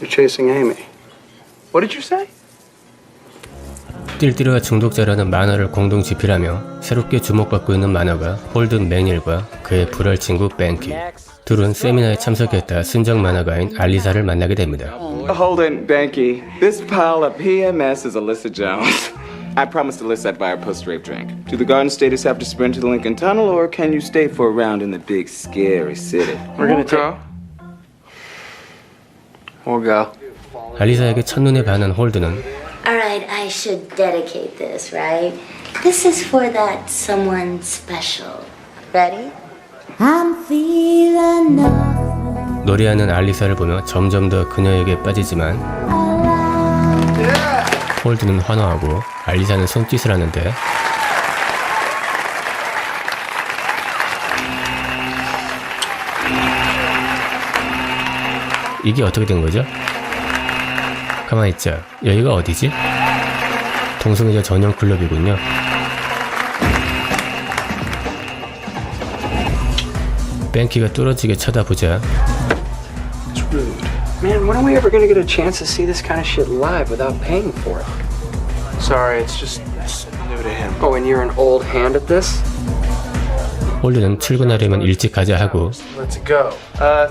You're chasing Amy. What did you say? 띨띨이와 중독자라는 만화를 공동 집필하며 새롭게 주목받고 있는 만화가 홀든 매닐과 그의 불알 친구 뱅키. 둘은 세미나에 참석했다 순정 만화가인 알리사를 만나게 됩니다. Holden, Banky, this pile of PMS is Alyssa Jones. I promised Alyssa I'd buy her post-rape drink. Do the Garden Staters have to sprint to the Lincoln Tunnel, or can you stay for a round in the big, scary city? We're gonna go. We'll go. 알리사에게 첫눈에 반한 홀든은 Alright, I should dedicate this, right? This is for that someone special. Ready? I'm feeling nothing. 노래하는 알리사를 보며 점점 더 그녀에게 빠지지만 홀든은 환호하고 알리사는 손짓을 하는데 이게 어떻게 된 거죠? 가만히 있자. 여기가 어디지? 동성애자 전용 클럽이군요. 뱅키가 뚫어지게 쳐다보자 It's rude. Man, when are we ever gonna get a chance to see this kind of shit live without paying for it? Sorry, it's just new to him. Oh, and you're an old hand at this? 홀든은 출근하려면 일찍 가자 하고 Let's go.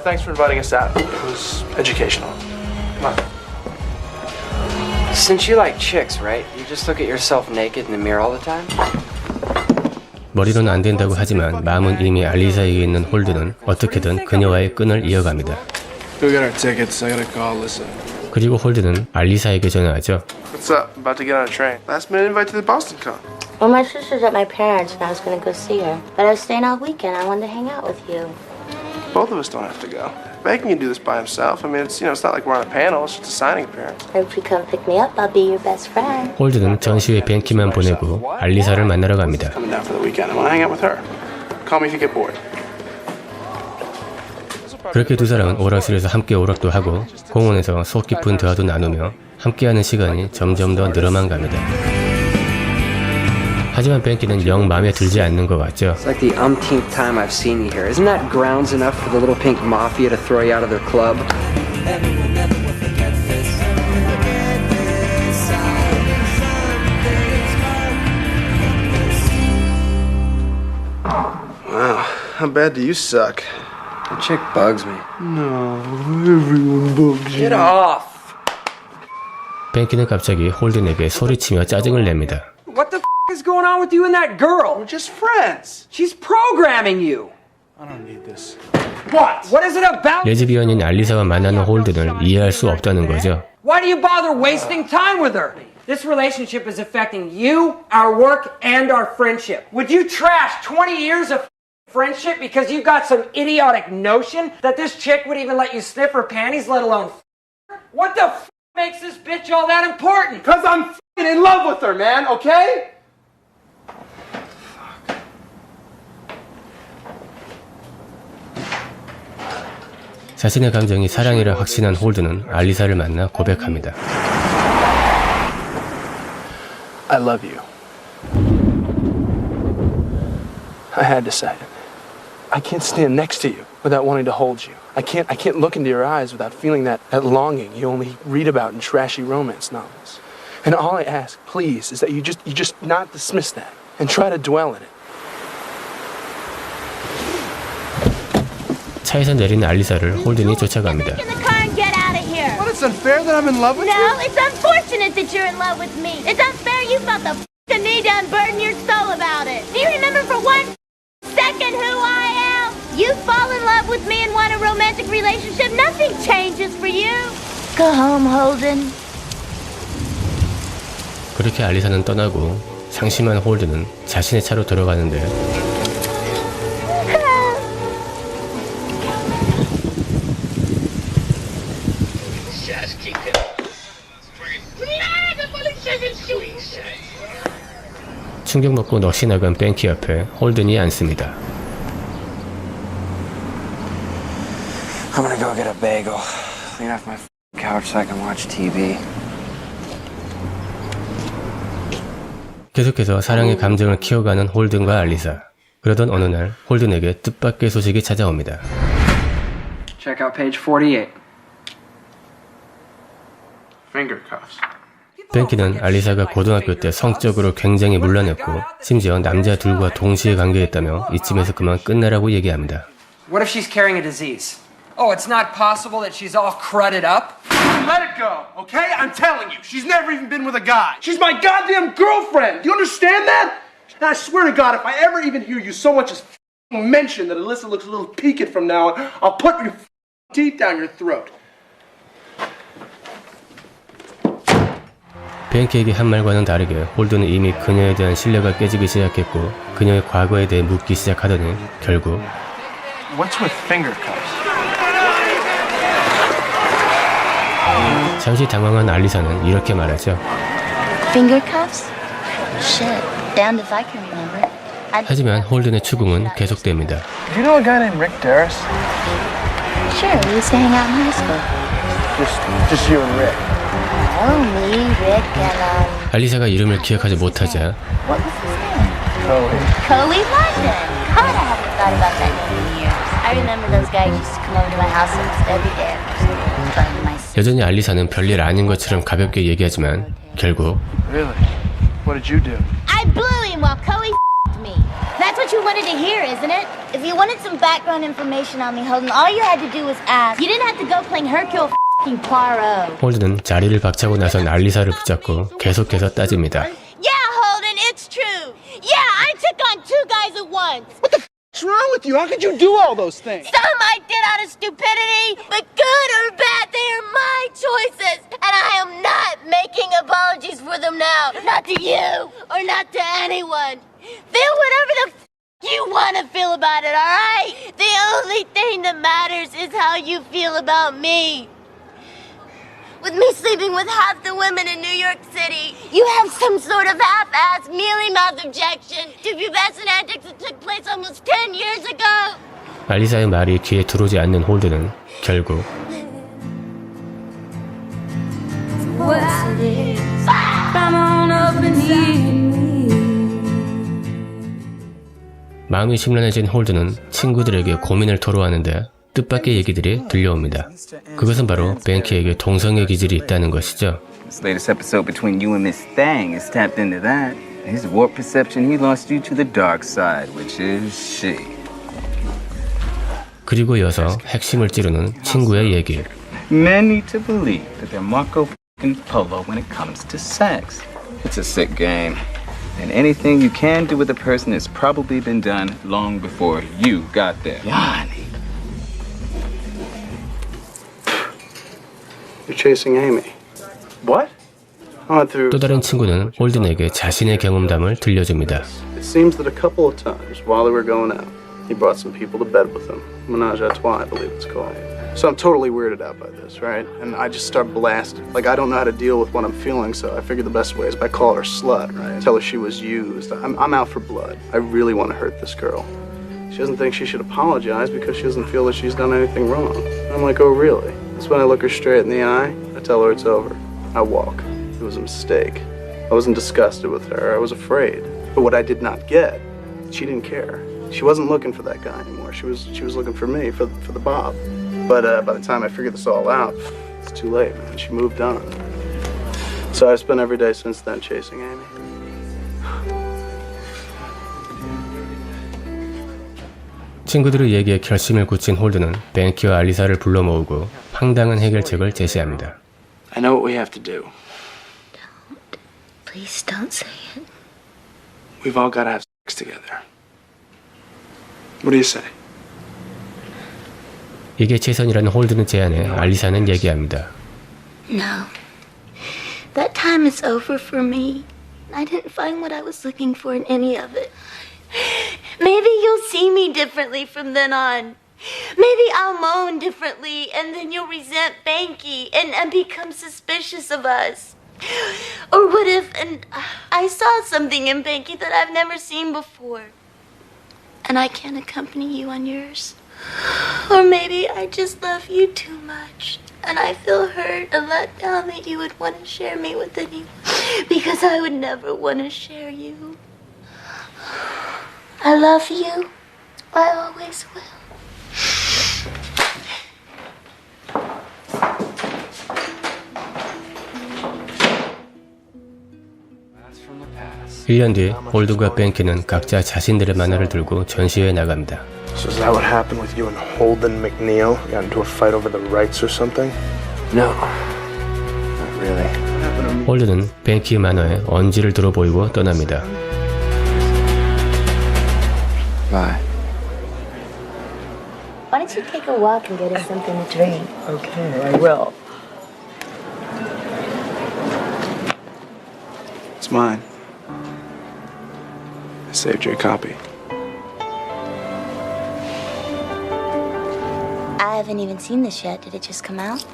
Thanks for inviting us out. It was educational. Come on. Since you like chicks, right? You just look at yourself naked in the mirror all the time? 머리로는 안 된다고 하지만 마음은 이미 알리사에게 있는 홀든은 어떻게든 그녀와의 끈을 이어갑니다. Go get our tickets. I gotta call Alyssa. 그리고 홀든은 알리사에게 전화하죠. What's up? About to get on a train. Last minute invite to the Boston Con. Well, my sister's at my parents' and I was gonna go see her. But I was staying all weekend. I wanted to hang out with you. Both of us don't have to go. Becky can do this by himself. I mean, it's it's not like we're on a panel. It's just a signing appearance. Or if you come pick me up, I'll be your best friend. 홀든은 전시회 뱅키만 보내고 알리사를 만나러 갑니다. Coming down for the weekend. I want to hang out with her. Call me if you get bored. 그렇게 두 사람은 오락실에서 함께 오락도 하고 공원에서 속 깊은 대화도 나누며 함께하는 시간이 점점 더 늘어만 갑니다. 하지만 뱅키는 영 마음에 들지 않는 것 같죠. It's like the umpteenth time I've seen you here. Isn't that grounds enough for the little pink mafia to throw you out of their club? Wow, how bad do you suck? The chick bugs me. No, everyone bugs you. Get off! 뱅키는 갑자기 홀든에게 소리치며 짜증을 냅니다. What the is going on with you and that girl? We're just friends. She's programming you. I don't need this. What? What is it about? 레즈비언인 알리사와 만나는 홀든을 이해할 수 없다는 거죠. Why do you bother wasting time with her? This relationship is affecting you, our work, and our friendship. Would you trash 20 years of friendship because you got some idiotic notion that this chick would even let you sniff her panties, let alone What the makes this bitch all that important? Because I'm in love with her, man, okay? 자신의 감정이 사랑이라 확신한 홀든은 알리사를 만나 고백합니다. I love you. I had to say it. I can't stand next to you without wanting to hold you. I can't look into your eyes without feeling that longing you only read about in trashy romance novels. And all I ask, please, is that you just not dismiss that and try to dwell in it. 차에서 내린 알리사를 홀든이 쫓아갑니다. Get in the car and get out of here. But it's unfair that I'm in love with you. No, it's unfortunate that you're in love with me. It's unfair you felt the need to unburden your soul about it. Do you remember for 1 second who I am? You fall in love with me and want a romantic relationship. Nothing changes for you. Go home, Holden. 그렇게 알리사는 떠나고 상심한 홀든은 자신의 차로 들어가는데 충격 먹고 넋이 나간 뱅키 옆에 홀든이 앉습니다. I'm gonna go get a bagel. Clean off my couch so I can watch TV. 계속해서 사랑의 감정을 키워가는 홀든과 알리사. 그러던 어느 날 홀든에게 뜻밖의 소식이 찾아옵니다. Check out page 48. Finger cuffs. 뱅키는 알리사가 고등학교 때 성적으로 굉장히 물러냈고 심지어 남자 둘과 동시에 관계했다며 이쯤에서 그만 끝내라고 얘기합니다. What if she's carrying a disease? Oh, it's not possible that she's all crudded up? Let it go, okay? I'm telling you, she's never even been with a guy. She's my goddamn girlfriend. Do you understand that? And I swear to God, if I ever even hear you so much as mention that Alyssa looks a little peaked from now on, I'll put your teeth down your throat. 뱅키에게 한 말과는 다르게 홀드는 이미 그녀에 대한 신뢰가 깨지기 시작했고 그녀의 과거에 대해 묻기 시작하더니 결국 What's with finger cuffs? 잠시 당황한 알리사는 이렇게 말하죠. Finger cuffs? Shit, damned if I can remember. 하지만 홀든의 추궁은 계속됩니다. Do you know a guy named Rick Darris? Sure, we used to hang out in high school. Just you and Rick. Oh, me, Rick, and 알리사가 이름을 기억하지 못하자 what was his name? Chloe. Chloe London. God, I haven't thought about that name in years. I remember those guys used to come over to my house almost every day after school, talking to my sister. 여전히 알리사는 별일 아닌 것처럼 가볍게 얘기하지만 결국 Really? What did you do? I blew him while Chloe me. That's what you wanted to hear, isn't it? If you wanted some background information on me, Holden, all you had to do was ask. You didn't have to go playing Hercule Poirot. 홀든은 자리를 박차고 나선 알리사를 붙잡고 계속해서 따집니다. Yeah, Holden, it's true. Yeah, I took on 2 guys at once. What's wrong with you? How could you do all those things? Some I did out of stupidity, but good or bad, they are my choices. And I am not making apologies for them now. Not to you, or not to anyone. Feel whatever the you want to feel about it, alright? The only thing that matters is how you feel about me. With me sleeping with half the women in New York City, you have some sort of half-assed, mealy-mouthed objection to pubescent antics that took place almost 10 years ago. 알리사의 말이 귀에 들어오지 않는 홀든은 결국 마음이 심란해진 홀든은 친구들에게 고민을 토로하는데 뜻밖의 얘기들이 들려옵니다. 그것은 바로 뱅키에게 동성애 기질이 있다는 것이죠. This latest episode between you and Miss Thang has tapped into that. His warped perception, he lost you to the dark side, which is she. 그리고 이어서 핵심을 찌르는 친구의 얘기. Men need to believe that they're Marco Polo when it comes to sex. It's a sick game. And anything you can do with a person has probably been done long before you got there. Yanni. You're chasing Amy. What? I went through. 또 다른 친구는 홀든에게 자신의 경험담을 들려줍니다. It seems that a couple of times while they were going out, he brought some people to bed with him. Menage a trois, I believe it's called. So I'm totally weirded out by this, right? And I just start blasting. Like, I don't know how to deal with what I'm feeling, so I figured the best way is by call her slut, right? Tell her she was used. I'm out for blood. I really want to hurt this girl. She doesn't think she should apologize because she doesn't feel that she's done anything wrong. And I'm like, oh, really? That's when I look her straight in the eye. I tell her it's over. I walk. It was a mistake. I wasn't disgusted with her. I was afraid. But what I did not get, she didn't care. She wasn't looking for that guy anymore. She was looking for me, for the Bob. But by the time I figured this all out, it's too late, man. She moved on. So I've spent every day since then chasing Amy. 친구들의 얘기에 결심을 굳힌 홀든은 뱅키와 알리사를 불러 모으고 황당한 해결책을 제시합니다. I know what we have to do. Please don't say it. We've all got to have sex together. What do you say? 이게 최선이라는 홀든의 제안에 알리사는 얘기합니다. No. That time is over for me. I didn't find what I was looking for in any of it. Maybe you'll see me differently from then on. Maybe I'll moan differently, and then you'll resent Banky and become suspicious of us. Or what if, and I saw something in Banky that I've never seen before, and I can't accompany you on yours? Or maybe I just love you too much, and I feel hurt and let down that you would want to share me with anyone, because I would never want to share you. I love you. I always will. 1년 뒤 홀든과 뱅키는 각자 자신들의 만화를 들고 전시회에 나갑니다. So is that what happened with you and Holden McNeil? You got into a fight over the rights or something? No. Not really. 홀든은 뱅키의 만화에 언지를 들어 보이고 떠납니다. Bye. Why don't you take a walk and get us something to drink? Okay, I will. It's mine. I saved you a copy. I haven't even seen this yet. Did it just come out?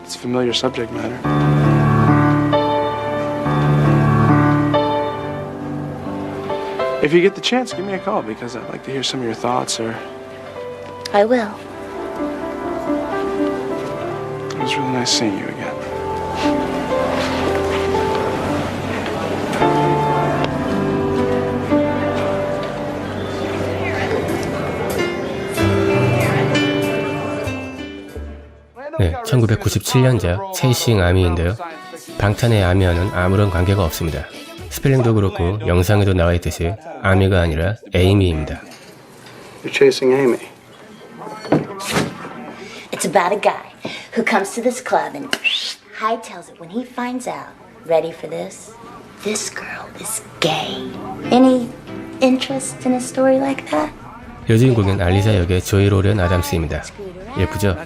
It's familiar subject matter. If you get the chance, give me a call because I'd like to hear some of your thoughts or... I will. It was really nice seeing you again. 네, 1997년작 체이싱 아미인데요. 방탄의 아미와는 아무런 관계가 없습니다. 스펠링도 그렇고 영상에도 나와 있듯이 아미가 아니라 에이미입니다. You're chasing Amy. It's about a guy who comes to this club and hightails it when he finds out. Ready for this? This girl is gay. Any interest in a story like that? 여주인공인 알리사 역의 조이 로렌 아담스입니다. 예쁘죠?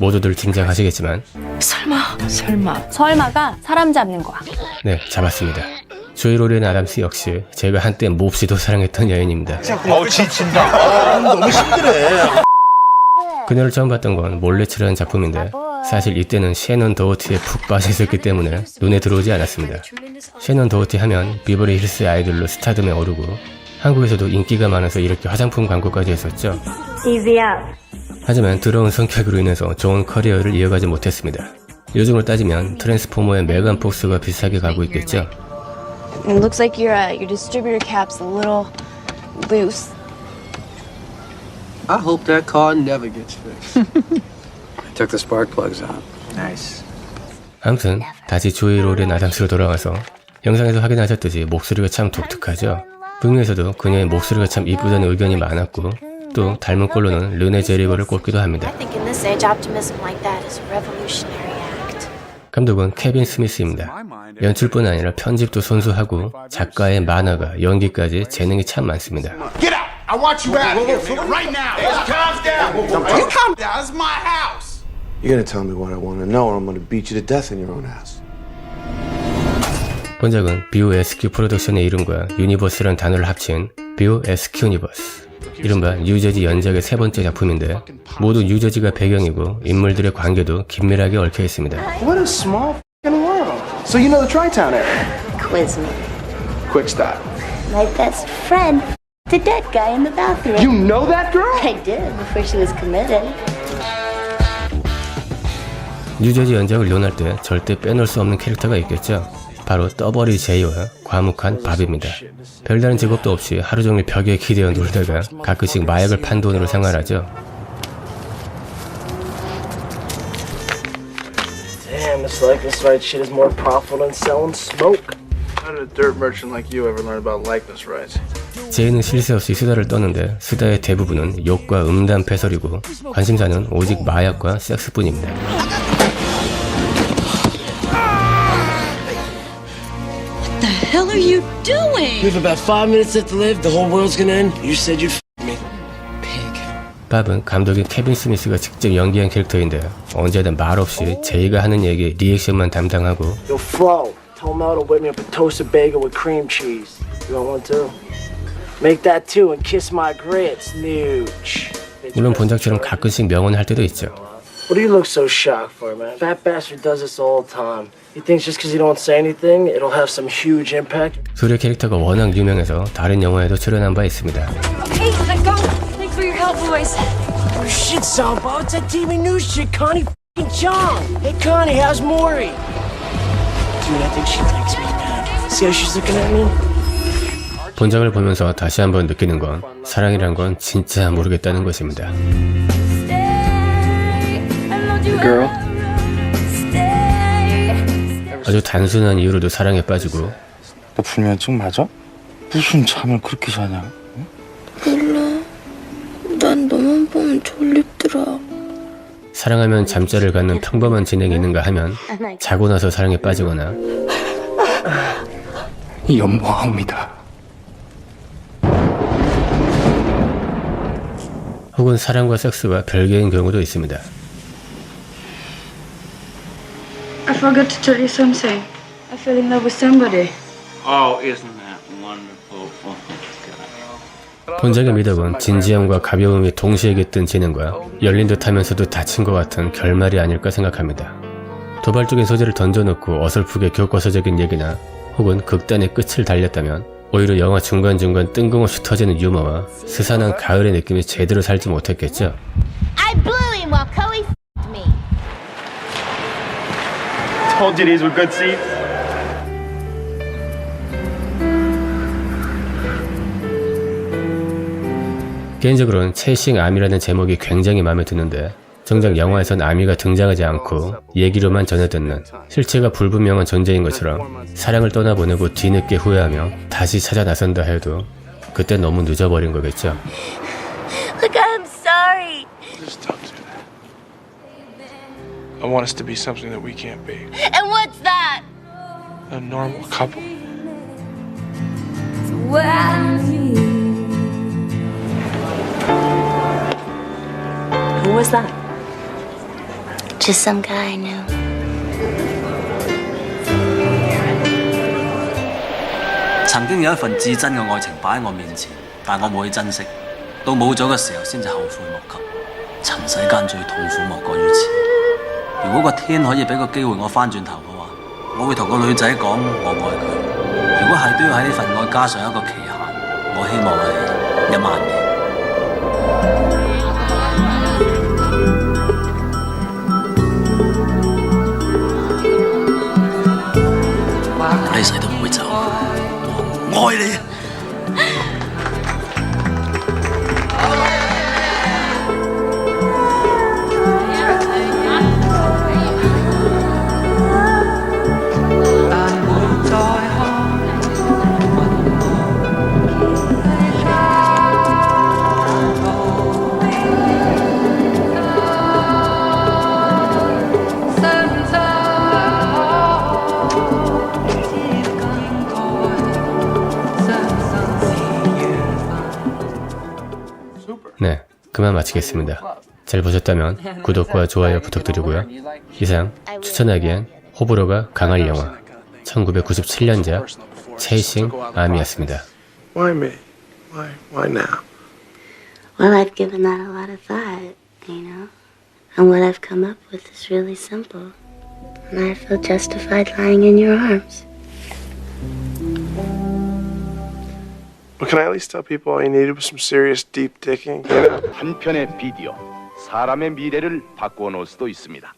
모두들 짐작하시겠지만 설마가 사람 잡는 거야. 네, 잡았습니다. 조이 로렌 아담스 역시 제가 한때 몹시도 사랑했던 여인입니다. 지친다. 너무 힘드네. 그녀를 처음 봤던 건 몰래 칠하는 작품인데 사실 이때는 셰넌 더워티에 푹 빠져 있었기 때문에 눈에 들어오지 않았습니다. 셰넌 더워티 하면 비버리 힐스의 아이돌로 스타덤에 오르고 한국에서도 인기가 많아서 이렇게 화장품 광고까지 했었죠. 하지만 더러운 성격으로 인해서 좋은 커리어를 이어가지 못했습니다. 요즘으로 따지면 트랜스포머의 메간 폭스가 비슷하게 가고 있겠죠. It looks like your distributor cap's a little loose. I hope that car never gets fixed. I took the spark plugs out. Nice. 아무튼 다시 조이 로렌 아담스로 돌아와서 영상에서 확인하셨듯이 목소리가 참 독특하죠. 북미에서도 그녀의 목소리가 참 이쁘다는 의견이 많았고 또 닮은 꼴로는 르네 제리거를 꼽기도 합니다. 감독은 케빈 스미스입니다. 연출뿐 아니라 편집도 손수하고 작가의 만화가 연기까지 재능이 참 많습니다. Get out! I want you out of here right now. Calm down. Calm down. It's my house. You're gonna tell me what I want to know, or I'm gonna beat you to death in your own house. 본작은 BOSQ 프로덕션의 이름과 유니버스라는 단어를 합친 BOSQ 유니버스, 이른바 뉴저지 연작의 세 번째 작품인데 모두 뉴저지가 배경이고 인물들의 관계도 긴밀하게 얽혀 있습니다. What a small f***ing world. So you know the Tri-Town area? Quiz me. Quick stop. My best friend, the dead guy in the bathroom. You know that girl? I did before she was committed. 뉴저지 연작을 논할 때 절대 빼놓을 수 없는 캐릭터가 있겠죠. 바로 떠버리 제이와 과묵한 밥입니다. 별다른 직업도 없이 하루 종일 벽에 기대어 놀다가 가끔씩 마약을 판 돈으로 생활하죠. Damn, it's like this right shit is more profitable than selling smoke. How did a dirt merchant like you ever learn about likeness rights? 제이는 쉴 새 없이 수다를 떠는데 수다의 대부분은 욕과 음담 패설이고 관심사는 오직 마약과 섹스뿐입니다. What the hell are you doing? We have about 5 minutes left to live. The whole world's gonna end. You said you'd f me. Pig. 밥은 감독인 케빈 스미스가 직접 연기한 캐릭터인데 언제든 말없이 제이가 하는 얘기 리액션만 담당하고 Yo, Flo, tell Mel to whip me up a toasted bagel with cream cheese. You want one too? Make that too and kiss my grits, nooch. 물론 본작처럼 가끔씩 명언을 할 때도 있죠. What do you look so shocked for, man? Fat bastard does this all the time. He thinks just because you don't say anything, it'll have some huge impact. 소리 캐릭터가 워낙 유명해서 다른 영화에도 출연한 바 있습니다. Hey, let go! Thanks for your help, boys. Oh shit, Sambo, it's that TV news chick, Connie f***ing Chung. Hey, Connie, how's Maury? Dude, I think she likes me, man. See how she's looking at me? 본작을 보면서 다시 한번 느끼는 건 사랑이란 건 진짜 모르겠다는 것입니다. Girl. 아주 단순한 이유로도 사랑에 빠지고 너 불면증 맞아? 무슨 잠을 그렇게 자냐? 몰라. 난 너만 보면 졸립더라. 사랑하면 잠자리를 갖는 평범한 진행이 있는가 하면 자고 나서 사랑에 빠지거나 연모하옵니다. 혹은 사랑과 섹스가 별개인 경우도 있습니다. I forgot to tell you something. I fell in love with somebody. Oh, isn't that wonderful? 본작의 미덕은 진지함과 가벼움이 동시에 깃든 진행과 열린 듯하면서도 닫힌 것 같은 결말이 아닐까 생각합니다. 도발적인 소재를 던져놓고 어설프게 교과서적인 얘기나 혹은 극단의 끝을 달렸다면 오히려 영화 중간중간 뜬금없이 터지는 유머와 스산한 가을의 느낌이 제대로 살지 못했겠죠. I blew him while Chloe f***ed me. Told you these were good seats. 개인적으로는 체이싱 아미라는 제목이 굉장히 마음에 드는데 정작 영화에선 아미가 등장하지 않고 얘기로만 전해듣는 실체가 불분명한 존재인 것처럼 사랑을 떠나보내고 뒤늦게 후회하며 다시 찾아 나선다 해도 그때 너무 늦어버린 거겠죠. Look, I'm sorry. Just don't do that. I want us to be something that we can't be. And what's that? A normal couple. Who was that? Just some guy I knew.曾經有一份至真嘅愛情擺喺我面前，但我冇去珍惜，到冇咗嘅時候先至後悔莫及。塵世間最痛苦莫過於此。如果個天可以俾個機會我翻轉頭嘅話，我會同個女仔講我愛佢。如果係都要喺呢份愛加上一個期限，我希望係1萬年。我呢世都唔會走，我愛你。네, 그만 마치겠습니다. 잘 보셨다면 구독과 좋아요 부탁드리고요. 이상 추천하기엔 호불호가 강할 영화 1997년작 체이싱 아미였습니다. Why me? Why now? Well, I've given that a lot of thought, you know. And what I've come up with is really simple. And I feel justified lying in your arms. But can I at least tell people all you needed was some serious deep digging? 한 편의 비디오, 사람의 미래를 바꾸어 놓을 수도 있습니다.